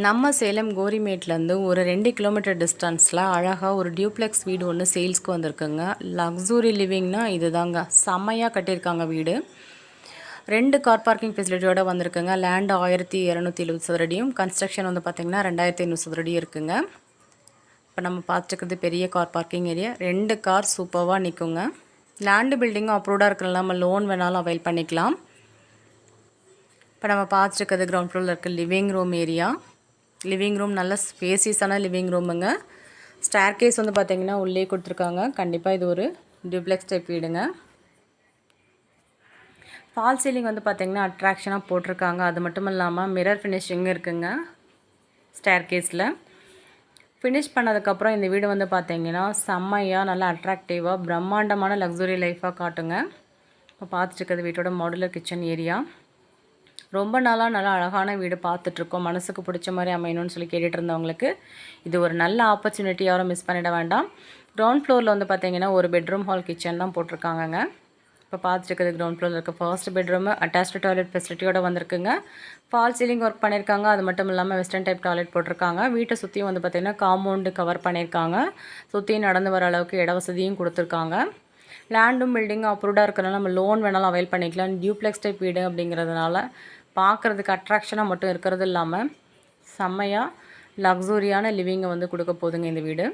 நம்ம சேலம் கோரிமேட்லேருந்து ஒரு 2 கிலோமீட்டர் டிஸ்டன்ஸில் அழகாக ஒரு டியூப்ளெக்ஸ் வீடு ஒன்று சேல்ஸ்க்கு வந்திருக்குங்க. லக்ஸுரி லிவிங்னா இதுதாங்க. செம்மையாக கட்டியிருக்காங்க வீடு. 2 கார் பார்க்கிங் ஃபெசிலிட்டியோடு வந்திருக்குங்க. லேண்டு 1270 சதுரடியும், கன்ஸ்ட்ரக்ஷன் வந்து பார்த்திங்கன்னா 2500 சதுரடி இருக்குங்க. இப்போ நம்ம பார்த்துக்கிறது பெரிய கார் பார்க்கிங் ஏரியா. 2 கார் சூப்பராக நிற்குங்க. லேண்டு பில்டிங்கும் அப்ரூவ்டாக இருக்கிறனால நம்ம லோன் வேணாலும் அவைல் பண்ணிக்கலாம். இப்போ நம்ம பார்த்துருக்கிறது கிரவுண்ட் ஃப்ளோரில் இருக்க living room area. Living room நல்ல ஸ்பேசியஸான லிவிங் ரூமுங்க. ஸ்டேர் கேஸ் வந்து பார்த்திங்கன்னா உள்ளே கொடுத்துருக்காங்க. கண்டிப்பாக இது ஒரு டியூப்ளெக்ஸ் டைப் வீடுங்க. ஃபால் சீலிங் வந்து பார்த்திங்கன்னா அட்ராக்ஷனாக போட்டிருக்காங்க. அது மட்டும் இல்லாமல் மிரர் ஃபினிஷிங் இருக்குங்க ஸ்டேர் கேஸில். ஃபினிஷ் பண்ணதுக்கப்புறம் இந்த வீடு வந்து பார்த்திங்கன்னா செம்மையாக நல்லா அட்ராக்டிவாக பிரம்மாண்டமான லக்ஸுரி லைஃபாக காட்டுங்க. இப்போ பார்த்துட்டு வீட்டோட மாடுலர் கிச்சன் ஏரியா. ரொம்ப நாளாக நல்லா அழகான வீடு பார்த்துட்ருக்கோம், மனசுக்கு பிடிச்ச மாதிரி அமையணும்னு சொல்லி கேட்டுட்டு இருந்தவங்களுக்கு இது ஒரு நல்ல ஆப்பர்ச்சுனிட்டி, யாரும் மிஸ் பண்ணிட வேண்டாம். கிரவுண்ட் ஃப்ளோரில் வந்து பார்த்திங்கன்னா ஒரு பெட்ரூம் ஹால் கிச்சன் தான் போட்டிருக்காங்கங்க. இப்போ பார்த்துருக்குது கிரவுண்ட் ஃப்ளோரில் இருக்க ஃபர்ஸ்ட் பெட்ரூமு அட்டாச்டு டாய்லெட் ஃபெசிலிட்டியோடு வந்திருக்குங்க. ஃபால் சீலிங் ஒர்க் பண்ணியிருக்காங்க. அது மட்டும் இல்லாமல் வெஸ்டர்ன் டைப் டாய்லெட் போட்டிருக்காங்க. வீட்டை சுற்றியும் வந்து பார்த்திங்கன்னா காம்பவுண்டு கவர் பண்ணியிருக்காங்க. சுற்றியும் நடந்து வர அளவுக்கு இட வசதியும் கொடுத்துருக்காங்க. லேண்டும் பில்டிங்கும் அப்ரூவ்டாக இருக்கிறனால நம்ம லோன் வேணாலும் அவைல் பண்ணிக்கலாம். டியூப்ளெக்ஸ் டைப் வீடு அப்படிங்கிறதுனால பார்க்குறதுக்கு அட்ராக்ஷனாக மட்டும் இருக்கிறது இல்லாமல் செம்மையாக லக்ஸூரியான லிவிங்கை வந்து கொடுக்க போதுங்க இந்த வீடு.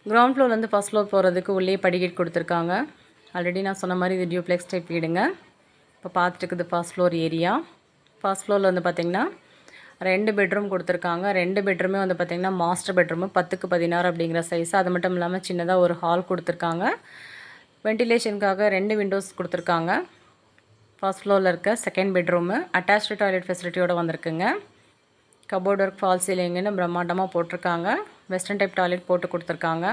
கிரவுண்ட் ஃப்ளோர்லேருந்து ஃபஸ்ட் ஃப்ளோர் போகிறதுக்கு உள்ளே படிக்கட் கொடுத்துருக்காங்க. ஆல்ரெடி நான் சொன்ன மாதிரி இது டியூப்ளெக்ஸ் டைப் வீடுங்க. இப்போ பார்த்துட்டு இருக்குது ஃபர்ஸ்ட் ஃப்ளோர் ஏரியா. ஃபர்ஸ்ட் ஃப்ளோரில் வந்து பார்த்திங்கன்னா 2 பெட்ரூம் கொடுத்துருக்காங்க. 2 பெட்ரூமே வந்து பார்த்திங்கன்னா மாஸ்டர் பெட்ரூமு 10க்கு 16 அப்படிங்கிற சைஸ். அது மட்டும் இல்லாமல் சின்னதாக ஒரு ஹால் கொடுத்துருக்காங்க. வென்டிலேஷனுக்காக 2 விண்டோஸ் கொடுத்துருக்காங்க. ஃபர்ஸ்ட் ஃப்ளோரில் இருக்க செகண்ட் பெட்ரூமு அட்டாச்டு டாய்லெட் ஃபெசிலிட்டியோடு வந்திருக்குங்க. கபோர்ட் ஒர்க் ஃபால் சீலிங்குன்னு பிரம்மாண்டமாக போட்டிருக்காங்க. வெஸ்டர்ன் டைப் டாய்லெட் போட்டு கொடுத்துருக்காங்க.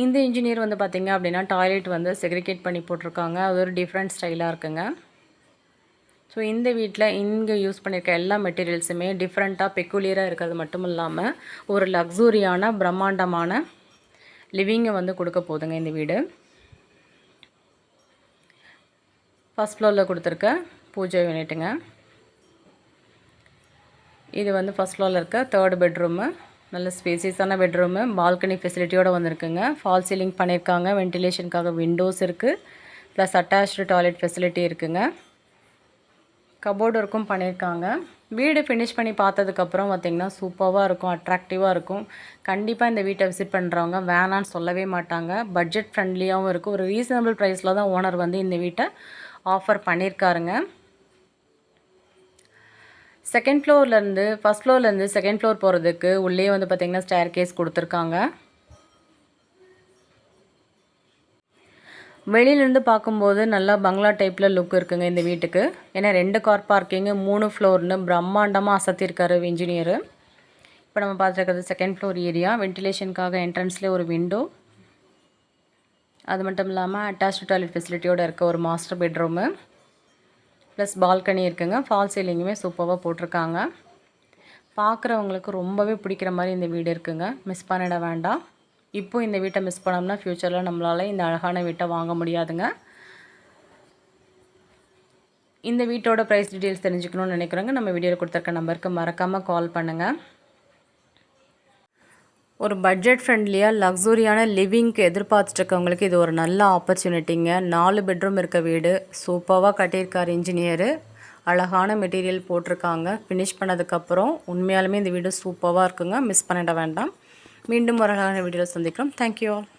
இந்த இன்ஜினியர் வந்து பார்த்திங்க அப்படின்னா டாய்லெட் வந்து செக்ரிகேட் பண்ணி போட்டிருக்காங்க. அது ஒரு டிஃப்ரெண்ட் ஸ்டைலாக இருக்குங்க. ஸோ இந்த வீட்டில் இங்கே யூஸ் பண்ணியிருக்க எல்லா மெட்டீரியல்ஸுமே டிஃப்ரெண்ட்டாக பெக்குலியராக இருக்கிறது மட்டும் இல்லாமல் ஒரு லக்ஸூரியான பிரம்மாண்டமான லிவிங்கை வந்து கொடுக்க போதுங்க இந்த வீடு. ஃபர்ஸ்ட் ஃப்ளோரில் கொடுத்துருக்க பூஜை யூனிட்டுங்க. இது வந்து ஃபர்ஸ்ட் ஃப்ளோரில் இருக்க 3rd பெட்ரூமு. நல்ல ஸ்பேசியஸான பெட்ரூமு, பால்கனி ஃபெசிலிட்டியோடு வந்திருக்குங்க. ஃபால் சீலிங் பண்ணியிருக்காங்க. வென்டிலேஷனுக்காக விண்டோஸ் இருக்குது. ப்ளஸ் அட்டாச்டு டாய்லெட் ஃபெசிலிட்டி இருக்குங்க. கபோர்டு ஒர்க்கும் பண்ணியிருக்காங்க. வீடு ஃபினிஷ் பண்ணி பார்த்ததுக்கப்புறம் பார்த்திங்கன்னா சூப்பராக இருக்கும், அட்ராக்டிவாக இருக்கும். கண்டிப்பாக இந்த வீட்டை விசிட் பண்ணுறவங்க வேணான்னு சொல்லவே மாட்டாங்க. பட்ஜெட் ஃப்ரெண்ட்லியாகவும் இருக்கும். ஒரு ரீசனபிள் ப்ரைஸில் தான் ஓனர் வந்து இந்த வீட்டை ஆஃபர் பண்ணியிருக்காருங்க. செகண்ட் ஃப்ளோர்லேருந்து ஃபஸ்ட் ஃப்ளோர்லேருந்து செகண்ட் ஃப்ளோர் போகிறதுக்கு உள்ளே வந்து பார்த்திங்கன்னா ஸ்டேர் கேஸ் கொடுத்துருக்காங்க. வெளியிலேருந்து பார்க்கும்போது நல்லா பங்களா டைப்பில் லுக் இருக்குங்க இந்த வீட்டுக்கு. ஏன்னா 2 கார் பார்க்கிங்கு 3 ஃப்ளோர்னு பிரம்மாண்டமாக அசத்திருக்காரு இன்ஜினியரு. இப்போ நம்ம பார்த்துருக்கிறது செகண்ட் ஃப்ளோர் ஏரியா. வென்டிலேஷனுக்காக என்ட்ரன்ஸ்லேயே ஒரு விண்டோ, அது மட்டும் இல்லாமல் அட்டாச்டு டாய்லெட் ஃபெசிலிட்டியோடு இருக்க ஒரு மாஸ்டர் பெட்ரூமு ப்ளஸ் பால்கனி இருக்குங்க. ஃபால் சீலிங்குமே சூப்பராக போட்டிருக்காங்க. பார்க்குறவங்களுக்கு ரொம்பவே பிடிக்கிற மாதிரி இந்த வீடு இருக்குங்க. மிஸ் பண்ணிட வேண்டாம். இப்போது இந்த வீட்டை மிஸ் பண்ணோம்னா ஃப்யூச்சரில் நம்மளால் இந்த அழகான வீட்டை வாங்க முடியாதுங்க. இந்த வீட்டோட ப்ரைஸ் டீட்டெயில்ஸ் தெரிஞ்சுக்கணும்னு நினைக்கிறவங்க நம்ம வீடியோவில் கொடுத்துருக்க நம்பருக்கு மறக்காமல் கால் பண்ணுங்கள். ஒரு பட்ஜெட் ஃப்ரெண்ட்லியாக லக்ஸூரியான லிவிங்க்கு எதிர்பார்த்துட்ருக்கவங்களுக்கு இது ஒரு நல்ல ஆப்பர்ச்சுனிட்டிங்க. 4 பெட்ரூம் இருக்க வீடு சூப்பராக கட்டியிருக்கார் இன்ஜினியரு. அழகான மெட்டீரியல் போட்டிருக்காங்க. ஃபினிஷ் பண்ணதுக்கப்புறம் உண்மையாலுமே இந்த வீடு சூப்பராக இருக்குங்க. மிஸ் பண்ணிட வேண்டாம். மீண்டும் ஒரு அழகான வீடியோவில் சந்திக்கிறோம். Thank you all.